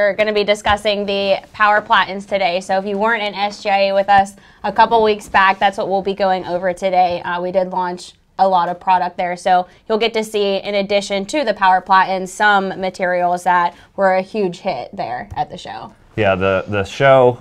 we're going to be discussing the Power Platens today. So if you weren't in SGIA with us a couple weeks back, that's what we'll be going over today. We did launch a lot of product there, so you'll get to see, in addition to the Power Platens, some materials that were a huge hit there at the show. Yeah, the show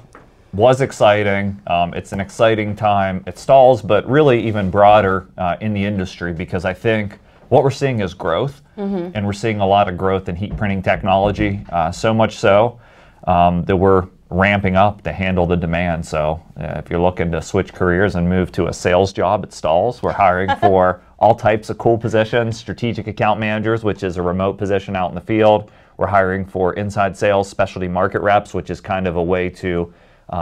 was exciting. It's an exciting time at Stahls, but really even broader in the industry, because I think what we're seeing is growth, and we're seeing a lot of growth in heat printing technology, so much so that we're ramping up to handle the demand. So if you're looking to switch careers and move to a sales job at Stahls, we're hiring for all types of cool positions: strategic account managers, which is a remote position out in the field. We're hiring for inside sales, specialty market reps, which is kind of a way to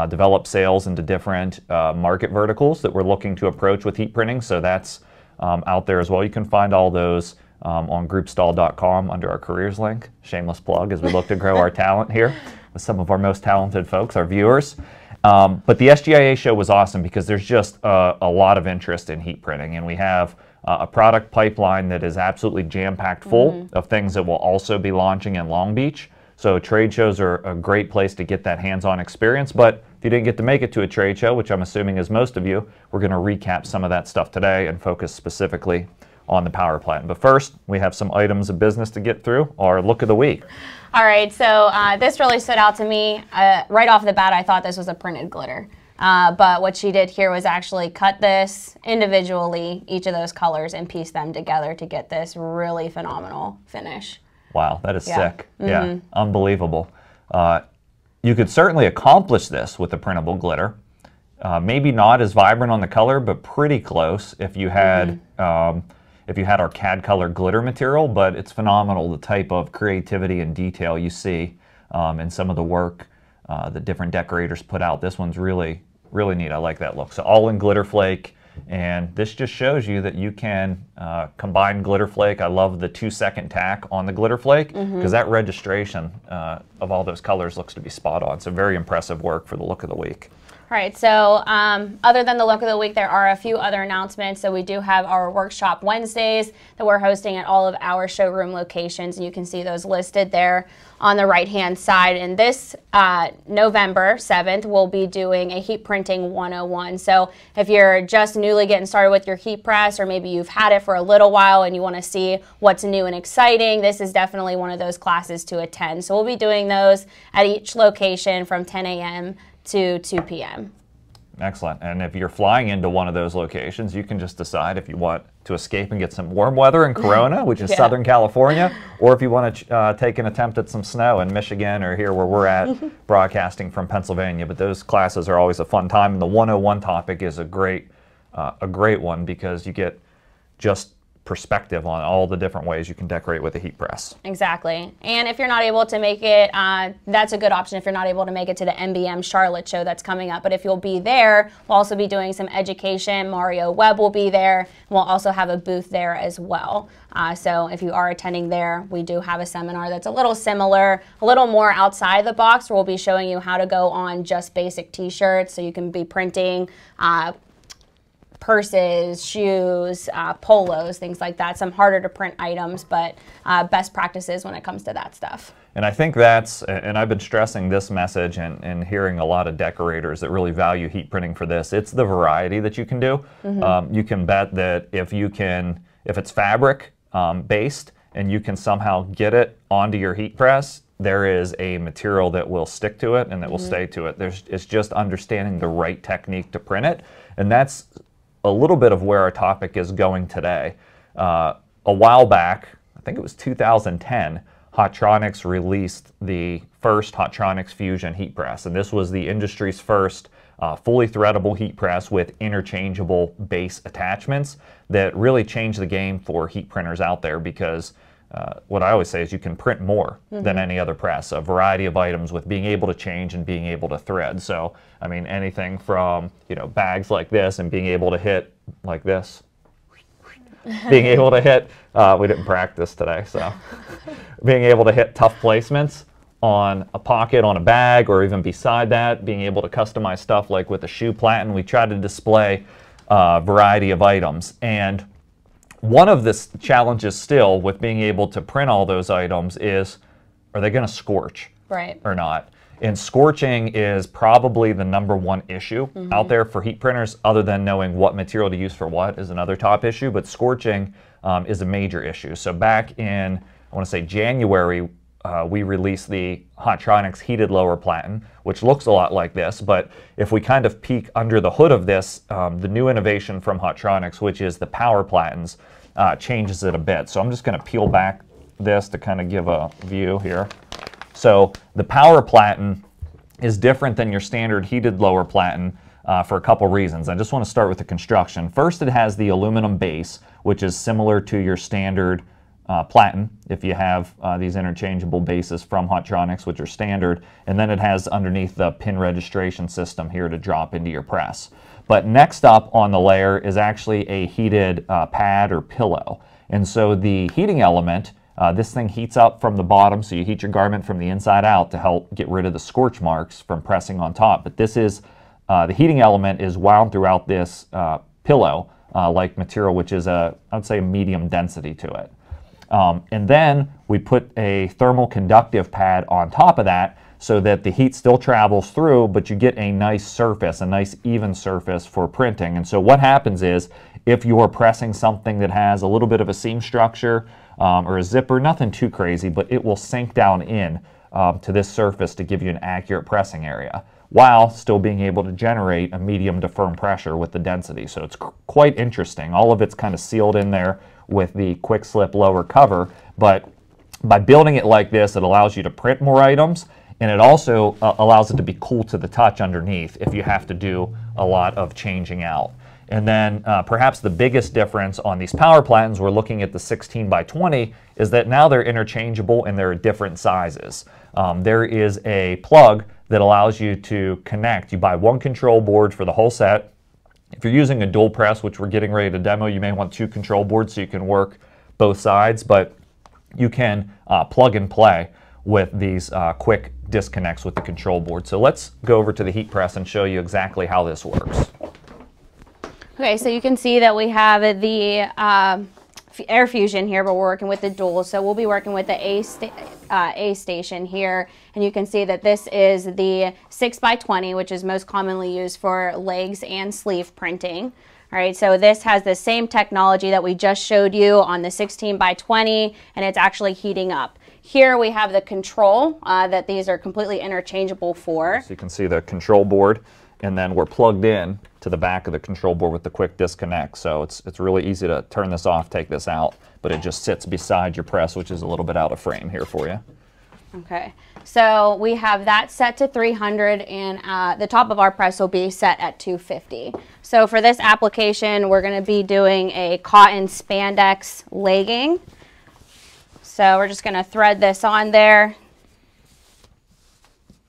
develop sales into different market verticals that we're looking to approach with heat printing. So that's out there as well. You can find all those on groupstahl.com under our careers link. Shameless plug as we look to grow our talent here with some of our most talented folks, our viewers. But the SGIA show was awesome because there's just a lot of interest in heat printing, and we have a product pipeline that is absolutely jam-packed full of things that will also be launching in Long Beach. So trade shows are a great place to get that hands-on experience. But if you didn't get to make it to a trade show, which I'm assuming is most of you, we're going to recap some of that stuff today and focus specifically on the Power Platen. But first, we have some items of business to get through, our look of the week. All right, so this really stood out to me. Right off the bat, I thought this was a printed glitter. But what she did here was actually cut this individually, each of those colors, and piece them together to get this really phenomenal finish. Wow, that is sick. Yeah, unbelievable. You could certainly accomplish this with a printable glitter. Maybe not as vibrant on the color, but pretty close if you had our CAD color glitter material. But it's phenomenal, the type of creativity and detail you see in some of the work that different decorators put out. This one's really, really neat. I like that look. So all in glitter flake. And this just shows you that you can combine glitter flake. I love the 2-second tack on the glitter flake, because that registration of all those colors looks to be spot on. So very impressive work for the look of the week. All right, so other than the look of the week, there are a few other announcements. So we do have our workshop Wednesdays that we're hosting at all of our showroom locations, and you can see those listed there on the right-hand side. And this November 7th, we'll be doing a heat printing 101. So if you're just newly getting started with your heat press, or maybe you've had it for a little while and you want to see what's new and exciting, this is definitely one of those classes to attend. So we'll be doing those at each location from 10 a.m. to 2 p.m. Excellent. And if you're flying into one of those locations, you can just decide if you want to escape and get some warm weather in Corona, which is Southern California, or if you want to take an attempt at some snow in Michigan or here where we're at broadcasting from Pennsylvania. But those classes are always a fun time. And the 101 topic is a great one, because you get just perspective on all the different ways you can decorate with a heat press. Exactly. And if you're not able to make it, that's a good option if you're not able to make it to the MBM Charlotte show that's coming up. But if you'll be there, we'll also be doing some education. Mario Webb will be there. We'll also have a booth there as well. So if you are attending there, we do have a seminar that's a little similar, a little more outside the box, where we'll be showing you how to go on just basic t-shirts, so you can be printing purses, shoes, polos, things like that. Some harder to print items, but best practices when it comes to that stuff. And I think that's, and I've been stressing this message and hearing a lot of decorators that really value heat printing for this. It's the variety that you can do. You can bet that if it's fabric based and you can somehow get it onto your heat press, there is a material that will stick to it and that will stay to it. It's just understanding the right technique to print it. And that's a little bit of where our topic is going today. A while back, I think it was 2010, Hotronix released the first Hotronix Fusion heat press. And this was the industry's first fully threadable heat press with interchangeable base attachments that really changed the game for heat printers out there, because what I always say is you can print more than any other press, a variety of items with being able to change and being able to thread. So, I mean, anything from, bags like this and being able to hit like this, being able to hit, we didn't practice today, so being able to hit tough placements on a pocket, on a bag, or even beside that, being able to customize stuff like with a shoe platen. We try to display a variety of items. And one of the challenges still with being able to print all those items is, are they going to scorch? right, or not. And scorching is probably the #1 issue out there for heat printers, other than knowing what material to use for what is another top issue, but scorching is a major issue. So back in, I want to say January, we released the Hotronix heated lower platen, which looks a lot like this, but if we kind of peek under the hood of this, the new innovation from Hotronix, which is the power platens, changes it a bit. So I'm just going to peel back this to kind of give a view here. So the power platen is different than your standard heated lower platen for a couple reasons. I just want to start with the construction. First, it has the aluminum base, which is similar to your standard platen, if you have these interchangeable bases from Hotronix, which are standard, and then it has underneath the pin registration system here to drop into your press. But next up on the layer is actually a heated pad or pillow. And so the heating element, this thing heats up from the bottom, so you heat your garment from the inside out to help get rid of the scorch marks from pressing on top. But this is, the heating element is wound throughout this pillow-like material, which is I would say a medium density to it. And then we put a thermal conductive pad on top of that so that the heat still travels through, but you get a nice surface, a nice even surface for printing. And so what happens is, if you're pressing something that has a little bit of a seam structure or a zipper, nothing too crazy, but it will sink down in to this surface to give you an accurate pressing area, while still being able to generate a medium to firm pressure with the density. So it's quite interesting. All of it's kind of sealed in there with the quick slip lower cover, but by building it like this, it allows you to print more items, and it also allows it to be cool to the touch underneath if you have to do a lot of changing out. And then perhaps the biggest difference on these power platens, we're looking at the 16x20, is that now they're interchangeable and they're different sizes. There is a plug that allows you to connect. You buy one control board for the whole set. If you're using a dual press, which we're getting ready to demo, you may want 2 control boards so you can work both sides, but you can plug and play with these quick disconnects with the control board. So let's go over to the heat press and show you exactly how this works. Okay, so you can see that we have the air fusion here, but we're working with the dual. So we'll be working with the A station here, and you can see that this is the 6x20, which is most commonly used for legs and sleeve printing. All right, so this has the same technology that we just showed you on the 16x20, and it's actually heating up. Here we have the control that these are completely interchangeable for. So you can see the control board, and then we're plugged in to the back of the control board with the quick disconnect. So it's really easy to turn this off, take this out, but it just sits beside your press, which is a little bit out of frame here for you. Okay, so we have that set to 300, and the top of our press will be set at 250. So for this application, we're going to be doing a cotton spandex legging. So we're just going to thread this on there,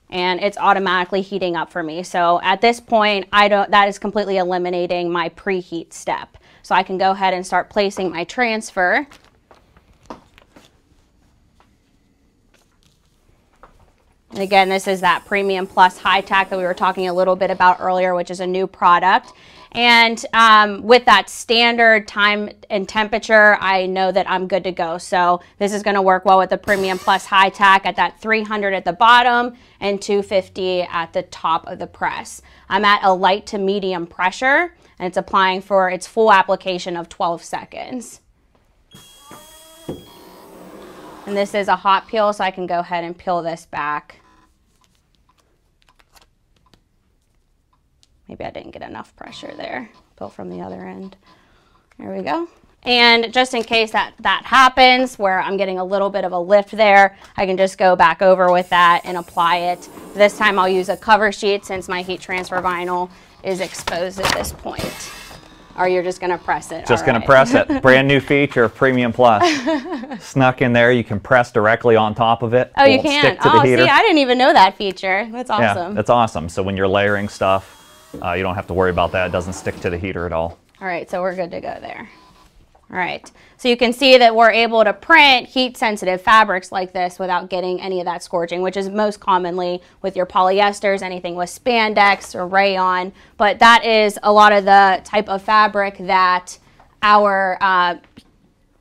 and it's automatically heating up for me. So at this point, that is completely eliminating my preheat step. So I can go ahead and start placing my transfer. And again, this is that Premium Plus High Tack that we were talking a little bit about earlier, which is a new product. And with that standard time and temperature, I know that I'm good to go. So this is going to work well with the Premium Plus High Tack at that 300 at the bottom and 250 at the top of the press. I'm at a light to medium pressure, and it's applying for its full application of 12 seconds. And this is a hot peel, so I can go ahead and peel this back. Maybe I didn't get enough pressure there. Peel from the other end. There we go. And just in case that happens, where I'm getting a little bit of a lift there, I can just go back over with that and apply it. This time I'll use a cover sheet since my heat transfer vinyl is exposed at this point. Or you're just going to press it? Just going to press it. Brand new feature of Premium Plus. Snuck in there. You can press directly on top of it. Oh, you can? Oh, see, I didn't even know that feature. That's awesome. Yeah, that's awesome. So when you're layering stuff, you don't have to worry about that. It doesn't stick to the heater at all. All right, so we're good to go there. All right, so you can see that we're able to print heat-sensitive fabrics like this without getting any of that scorching, which is most commonly with your polyesters, anything with spandex or rayon. But that is a lot of the type of fabric that our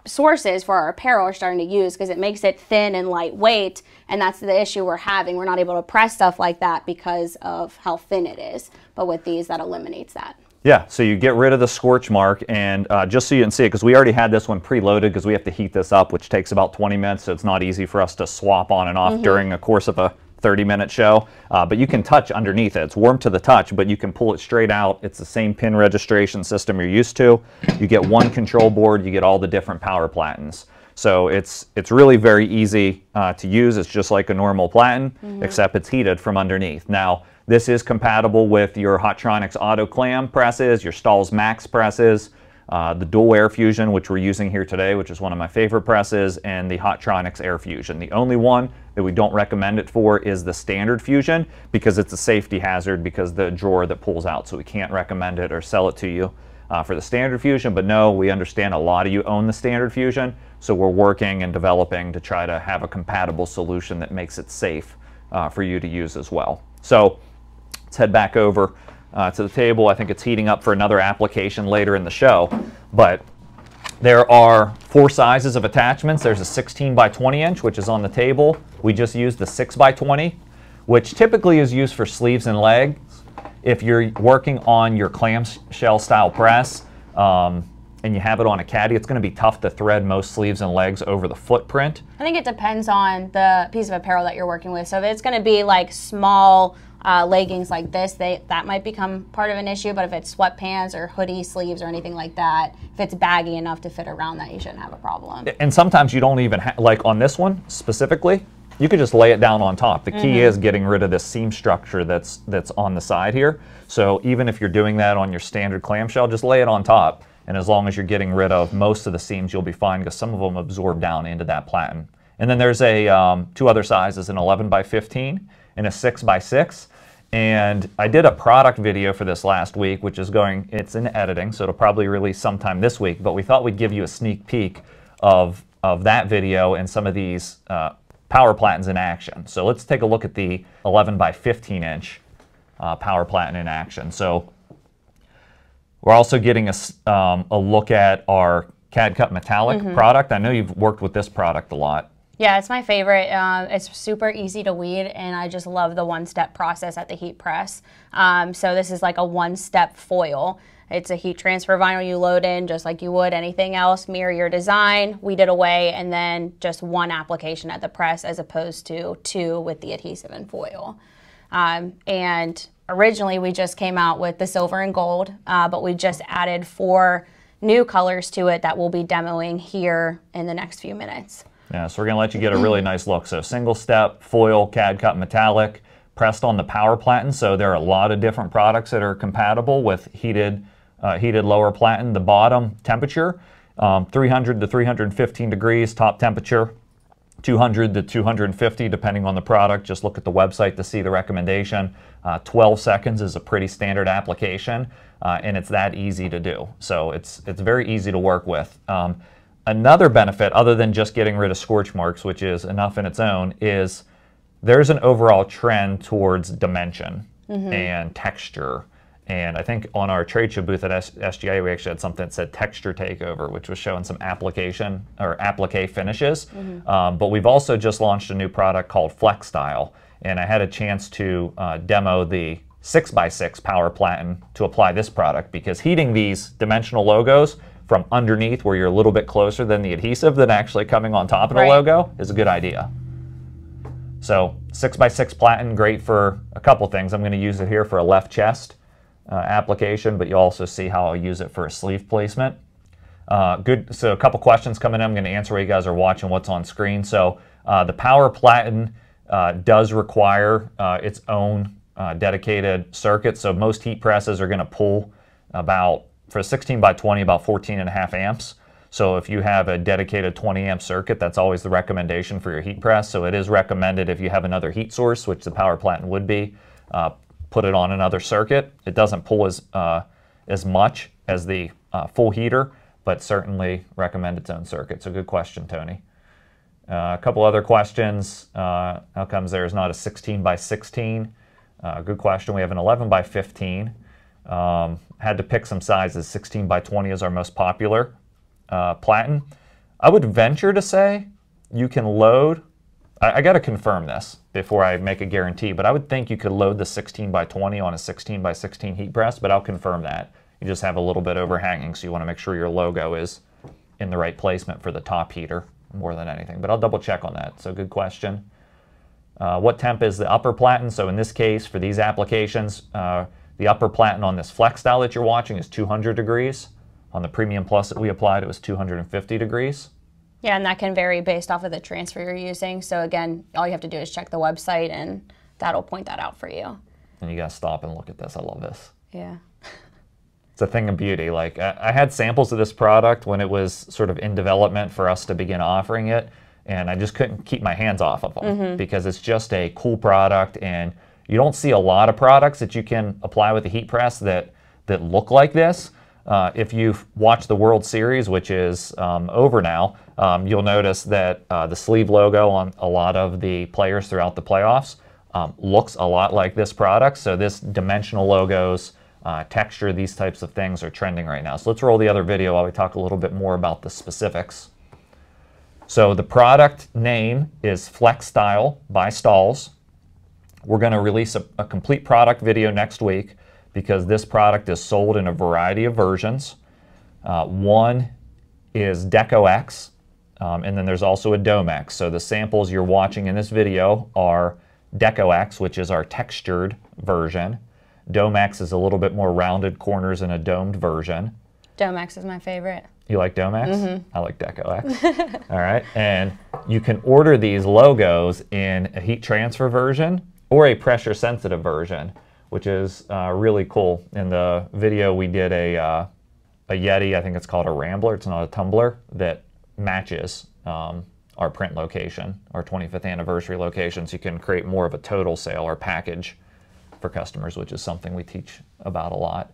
sources for our apparel are starting to use, because it makes it thin and lightweight, and that's the issue we're having. We're not able to press stuff like that because of how thin it is. But with these, that eliminates that. Yeah, so you get rid of the scorch mark, and just so you can see it, because we already had this one preloaded, because we have to heat this up, which takes about 20 minutes, so it's not easy for us to swap on and off during the course of a 30-minute show. But you can touch underneath it. It's warm to the touch, but you can pull it straight out. It's the same pin registration system you're used to. You get one control board, you get all the different power platens. So it's really very easy to use. It's just like a normal platen, except it's heated from underneath. Now, this is compatible with your Hotronix auto clam presses, your Stahls Max presses, the dual air fusion, which we're using here today, which is one of my favorite presses, and the Hotronix air fusion. The only one that we don't recommend it for is the standard fusion, because it's a safety hazard because the drawer that pulls out, so we can't recommend it or sell it to you for the standard fusion. But no, we understand a lot of you own the standard fusion, so we're working and developing to try to have a compatible solution that makes it safe for you to use as well. So let's head back over to the table. I think it's heating up for another application later in the show, but there are 4 sizes of attachments. There's a 16 by 20 inch, which is on the table. We just used the 6 by 20, which typically is used for sleeves and legs. If you're working on your clamshell style press and you have it on a caddy, it's going to be tough to thread most sleeves and legs over the footprint. I think it depends on the piece of apparel that you're working with. So if it's going to be like small leggings like this, that might become part of an issue. But if it's sweatpants or hoodie sleeves or anything like that, if it's baggy enough to fit around that, you shouldn't have a problem. And sometimes you don't even like on this one specifically, you could just lay it down on top. The key is getting rid of this seam structure that's on the side here. So even if you're doing that on your standard clamshell, just lay it on top. And as long as you're getting rid of most of the seams, you'll be fine, because some of them absorb down into that platen. And then there's a 2 other sizes, an 11 by 15 and a 6 by 6. And I did a product video for this last week, which is it's in editing, so it'll probably release sometime this week. But we thought we'd give you a sneak peek of that video and some of these power platens in action. So let's take a look at the 11 by 15 inch power platen in action. So we're also getting a look at our CAD Cut Metallic product. I know you've worked with this product a lot. Yeah, it's my favorite. It's super easy to weed, and I just love the one-step process at the heat press. So this is like a one-step foil. It's a heat transfer vinyl you load in just like you would anything else, mirror your design, weed it away, and then just one application at the press as opposed to 2 with the adhesive and foil. And originally we just came out with the silver and gold, but we just added 4 new colors to it that we'll be demoing here in the next few minutes. Yeah, so we're going to let you get a really nice look. So single step, foil, CAD Cut Metallic, pressed on the power platen. So there are a lot of different products that are compatible with heated lower platen. The bottom temperature, 300 to 315 degrees, top temperature, 200 to 250 depending on the product. Just look at the website to see the recommendation. 12 seconds is a pretty standard application, and it's that easy to do. So it's very easy to work with. Another benefit, other than just getting rid of scorch marks, which is enough in its own, is there's an overall trend towards dimension and texture. And I think on our trade show booth at SGIA, we actually had something that said texture takeover, which was showing some application or applique finishes. But we've also just launched a new product called FlexStyle. And I had a chance to demo the 6x6 power platen to apply this product, because heating these dimensional logos from underneath, where you're a little bit closer than the adhesive than actually coming on top of the logo, is a good idea. So 6x6 platen, great for a couple things. I'm going to use it here for a left chest application, but you'll also see how I'll use it for a sleeve placement. Good. So a couple questions coming in. I'm going to answer while you guys are watching what's on screen. So the power platen does require its own dedicated circuit. So most heat presses are going to pull about, for a 16 by 20, about 14.5 amps. So if you have a dedicated 20 amp circuit, that's always the recommendation for your heat press. So it is recommended, if you have another heat source, which the power platen would be, put it on another circuit. It doesn't pull as much as the full heater, but certainly recommend its own circuit. So good question, Tony. A couple other questions. How comes there's not a 16 by 16? Good question. We have an 11 by 15. Had to pick some sizes. 16 by 20 is our most popular platen. I would venture to say you can load, I got to confirm this before I make a guarantee, but I would think you could load the 16x20 on a 16x16 heat press, but I'll confirm that. You just have a little bit overhanging, so you want to make sure your logo is in the right placement for the top heater more than anything, but I'll double check on that. So good question. What temp is the upper platen? So in this case, for these applications, the upper platen on this FlexStyle that you're watching is 200 degrees. On the Premium Plus that we applied, it was 250 degrees. Yeah, and that can vary based off of the transfer you're using. So again, all you have to do is check the website and that'll point that out for you. And you gotta stop and look at this. I love this. Yeah. It's a thing of beauty. Like, I had samples of this product when it was sort of in development for us to begin offering it, and I just couldn't keep my hands off of them because it's just a cool product, and you don't see a lot of products that you can apply with the heat press that look like this. If you've watched the World Series, which is over now, you'll notice that the sleeve logo on a lot of the players throughout the playoffs looks a lot like this product. So this dimensional logos, texture, these types of things are trending right now. So let's roll the other video while we talk a little bit more about the specifics. So the product name is FlexStyle by Stahls. We're going to release a complete product video next week because this product is sold in a variety of versions. One is Deco X, and then there's also a Dome X. So the samples you're watching in this video are Deco X, which is our textured version. Dome X is a little bit more rounded corners in a domed version. Dome X is my favorite. You like Dome X? I like Deco X. All right, and you can order these logos in a heat transfer version or a pressure sensitive version, which is really cool. In the video we did a Yeti, I think it's called a Rambler, it's not a tumbler, that matches our print location, our 25th anniversary location, so you can create more of a total sale or package for customers, which is something we teach about a lot.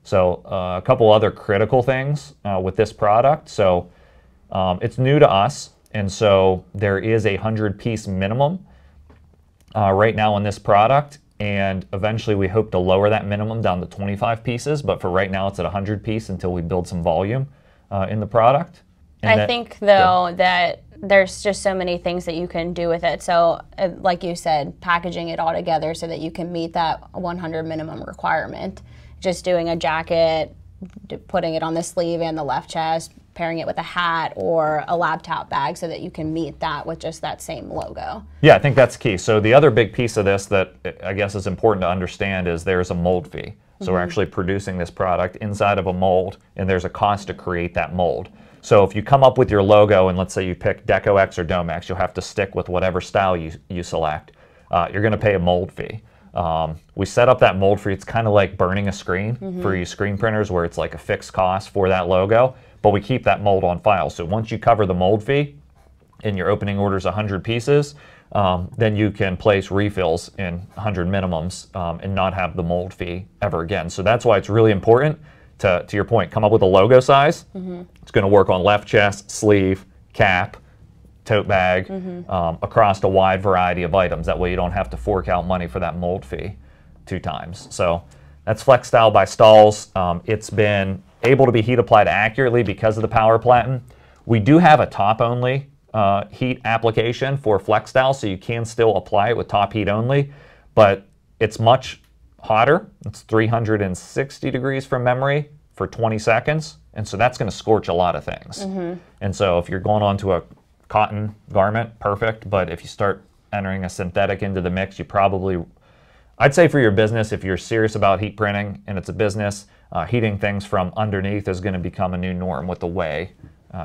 So a couple other critical things with this product. So it's new to us, and so there is a 100-piece minimum right now on this product, and eventually we hope to lower that minimum down to 25 pieces, but for right now it's at 100 piece until we build some volume in the product. And I think, though, that there's just so many things that you can do with it. So, like you said, packaging it all together so that you can meet that 100 minimum requirement. Just doing a jacket, putting it on the sleeve and the left chest, pairing it with a hat or a laptop bag so that you can meet that with just that same logo. Yeah, I think that's key. So the other big piece of this that I guess is important to understand is there's a mold fee. So we're actually producing this product inside of a mold, and there's a cost to create that mold. So if you come up with your logo, and let's say you pick Deco X or Dome X, you'll have to stick with whatever style you select. You're going to pay a mold fee. We set up that mold fee. It's kind of like burning a screen for you screen printers, where it's like a fixed cost for that logo, but we keep that mold on file. So once you cover the mold fee and your opening order is 100 pieces, then you can place refills in 100 minimums and not have the mold fee ever again. So that's why it's really important to your point, come up with a logo size. It's going to work on left chest, sleeve, cap, tote bag, across a wide variety of items. That way you don't have to fork out money for that mold fee 2 times. So that's FlexStyle by Stahls. It's been able to be heat applied accurately because of the power platen. We do have a top only heat application for FlexStyle, so you can still apply it with top heat only, but it's much hotter. It's 360 degrees from memory for 20 seconds, and so that's going to scorch a lot of things. And so if you're going on to a cotton garment, perfect, but if you start entering a synthetic into the mix, you probably, I'd say for your business, if you're serious about heat printing and it's a business, heating things from underneath is going to become a new norm with the way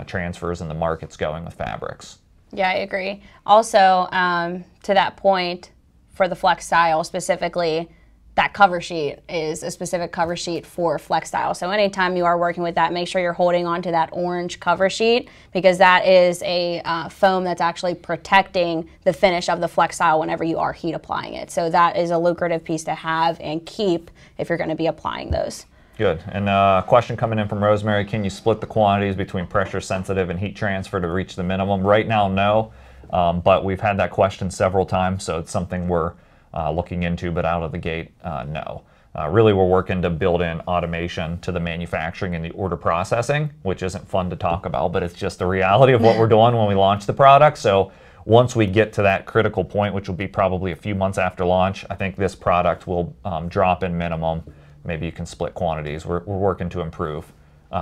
transfers and the market's going with fabrics. Yeah, I agree. Also, to that point, for the FlexStyle specifically, that cover sheet is a specific cover sheet for FlexStyle. So anytime you are working with that, make sure you're holding on to that orange cover sheet, because that is a foam that's actually protecting the finish of the FlexStyle whenever you are heat applying it. So that is a lucrative piece to have and keep if you're going to be applying those. Good. And a question coming in from Rosemary, can you split the quantities between pressure sensitive and heat transfer to reach the minimum? Right now, no, but we've had that question several times, so it's something we're looking into, but out of the gate, no. Really, we're working to build in automation to the manufacturing and the order processing, which isn't fun to talk about, but it's just the reality of what we're doing when we launch the product. So once we get to that critical point, which will be probably a few months after launch, I think this product will drop in minimum. Maybe you can split quantities. We're working to improve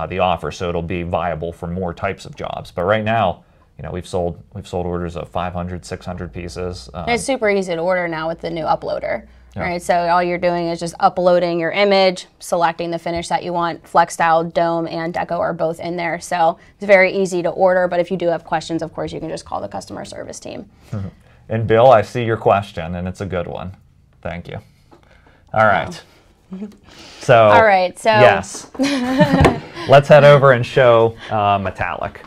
the offer so it'll be viable for more types of jobs. But right now, you know, we've sold orders of 500, 600 pieces. It's super easy to order now with the new uploader. Yeah. Right, so all you're doing is just uploading your image, selecting the finish that you want. FlexStyle, Dome, and Deco are both in there, so it's very easy to order. But if you do have questions, of course, you can just call the customer service team. And Bill, I see your question, and it's a good one. Thank you. All right. So. All right. So. Yes. Let's head over and show metallic.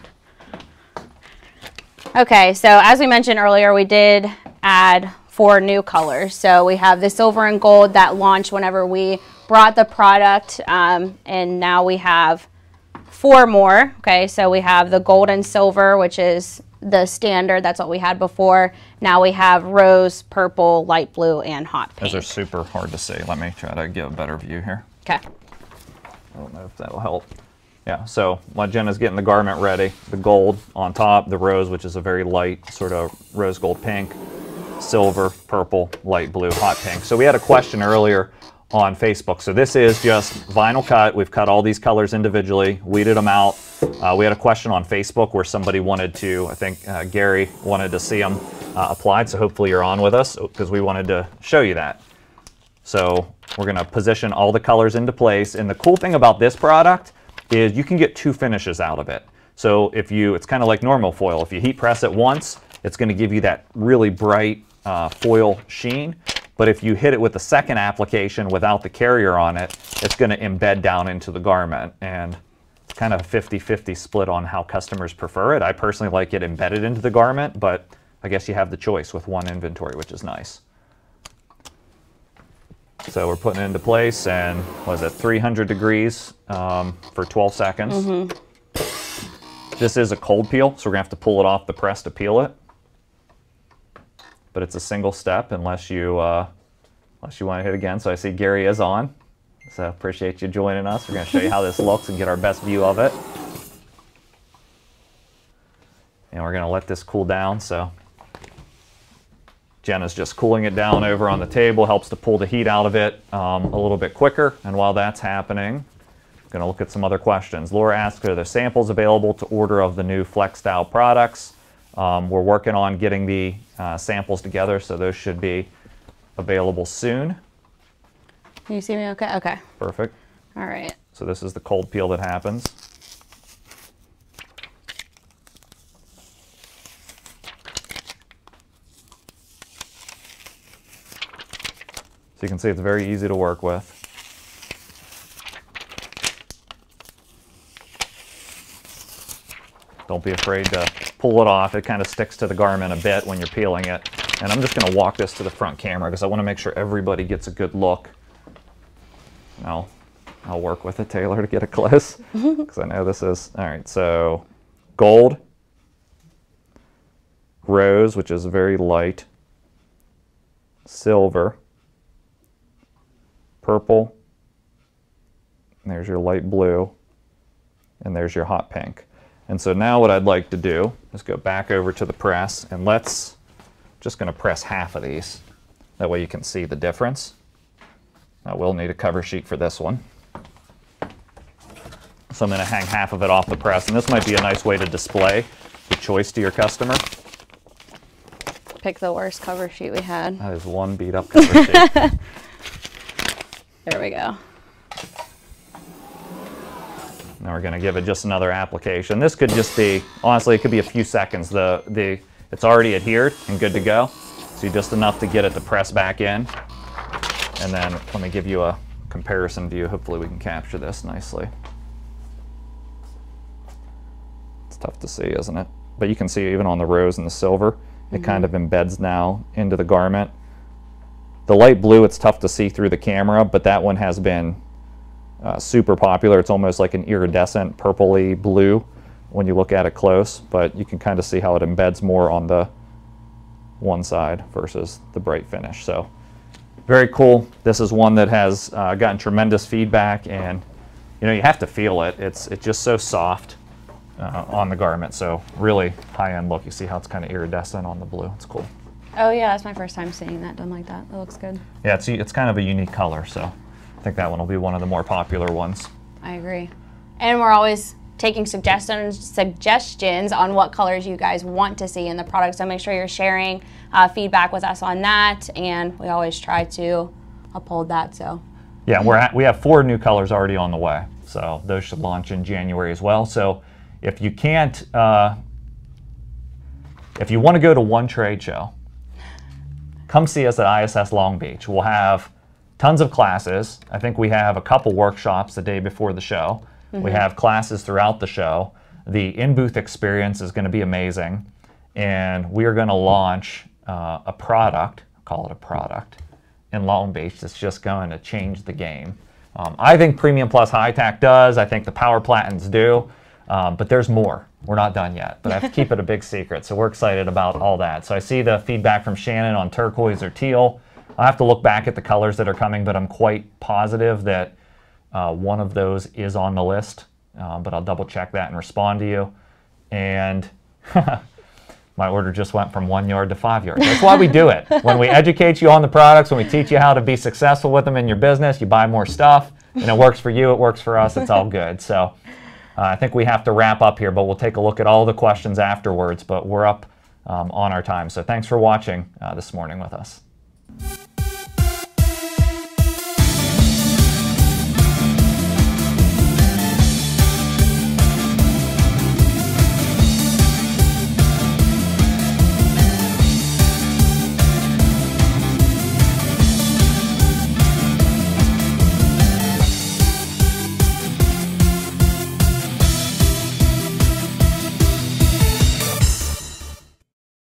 Okay. So as we mentioned earlier, we did add 4 new colors. So we have the silver and gold that launched whenever we brought the product, and now we have 4 more. Okay, so we have the gold and silver, which is the standard. That's what we had before. Now we have rose, purple, light blue, and hot pink. Those are super hard to see. Let me try to give a better view here. Okay. I don't know if that'll help. Yeah, so while Jenna's getting the garment ready, the gold on top, the rose, which is a very light sort of rose gold pink, silver, purple, light blue, hot pink. So we had a question earlier on Facebook. So this is just vinyl cut. We've cut all these colors individually, weeded them out. We had a question on Facebook where somebody wanted to, I think Gary wanted to see them applied. So hopefully you're on with us because we wanted to show you that. So we're going to position all the colors into place. And the cool thing about this product is you can get 2 finishes out of it. So if it's kind of like normal foil. If you heat press it once, it's going to give you that really bright foil sheen, but if you hit it with the second application without the carrier on it, it's going to embed down into the garment, and it's kind of a 50-50 split on how customers prefer it. I personally like it embedded into the garment, but I guess you have the choice with one inventory, which is nice. So we're putting it into place, and what is it, 300 degrees for 12 seconds. Mm-hmm. This is a cold peel, so we're going to have to pull it off the press to peel it. But it's a single step unless you want to hit again. So I see Gary is on. So appreciate you joining us. We're going to show you how this looks and get our best view of it. And we're going to let this cool down. So Jenna's just cooling it down over on the table. Helps to pull the heat out of it a little bit quicker. And while that's happening, I'm going to look at some other questions. Laura asked, are there samples available to order of the new FlexStyle products? We're working on getting the samples together, so those should be available soon. Can you see me okay? Okay. Perfect. All right. So this is the cold peel that happens. So you can see it's very easy to work with. Don't be afraid to pull it off. It kind of sticks to the garment a bit when you're peeling it. And I'm just going to walk this to the front camera because I want to make sure everybody gets a good look. I'll work with it, Taylor, to get it close because I know this is. All right, so gold, rose, which is very light, silver, purple, and there's your light blue, and there's your hot pink. And so now what I'd like to do is go back over to the press, and just going to press half of these. That way you can see the difference. I will need a cover sheet for this one. So I'm going to hang half of it off the press, and this might be a nice way to display the choice to your customer. Pick the worst cover sheet we had. That is one beat up cover sheet. There we go. Now we're going to give it just another application. This could just be, honestly, it could be a few seconds. It's already adhered and good to go. So just enough to get it to press back in. And then let me give you a comparison view. Hopefully we can capture this nicely. It's tough to see, isn't it? But you can see even on the rose and the silver, it kind of embeds now into the garment. The light blue, it's tough to see through the camera, but that one has been super popular. It's almost like an iridescent purpley blue when you look at it close, but you can kind of see how it embeds more on the one side versus the bright finish. So Very cool. This is one that has gotten tremendous feedback, and you know, you have to feel it. It's just so soft on the garment. So really high-end look. You see how it's kind of iridescent on the blue. It's cool. Oh yeah, that's my first time seeing that done like that. It looks good. Yeah, it's kind of a unique color, so I think that one will be one of the more popular ones. I agree. And we're always taking suggestions on what colors you guys want to see in the product. So make sure you're sharing feedback with us on that, and we always try to uphold that. So yeah, we have 4 new colors already on the way, so those should launch in January as well. So if you can't, if you want to go to one trade show, come see us at ISS Long Beach. We'll have tons of classes. I think we have a couple workshops the day before the show. We have classes throughout the show. The in-booth experience is going to be amazing, and we are going to launch a product, call it a product, in Long Beach that's just going to change the game. I think Premium Plus High Tack does. I think the Power Platens do, but there's more. We're not done yet, but I have to keep it a big secret, so we're excited about all that. So I see the feedback from Shannon on turquoise or teal. I'll have to look back at the colors that are coming, but I'm quite positive that one of those is on the list, but I'll double check that and respond to you. And my order just went from 1 yard to 5 yards. That's why we do it. When we educate you on the products, when we teach you how to be successful with them in your business, you buy more stuff, and it works for you, it works for us, it's all good. So I think we have to wrap up here, but we'll take a look at all the questions afterwards, but we're up on our time. So thanks for watching this morning with us.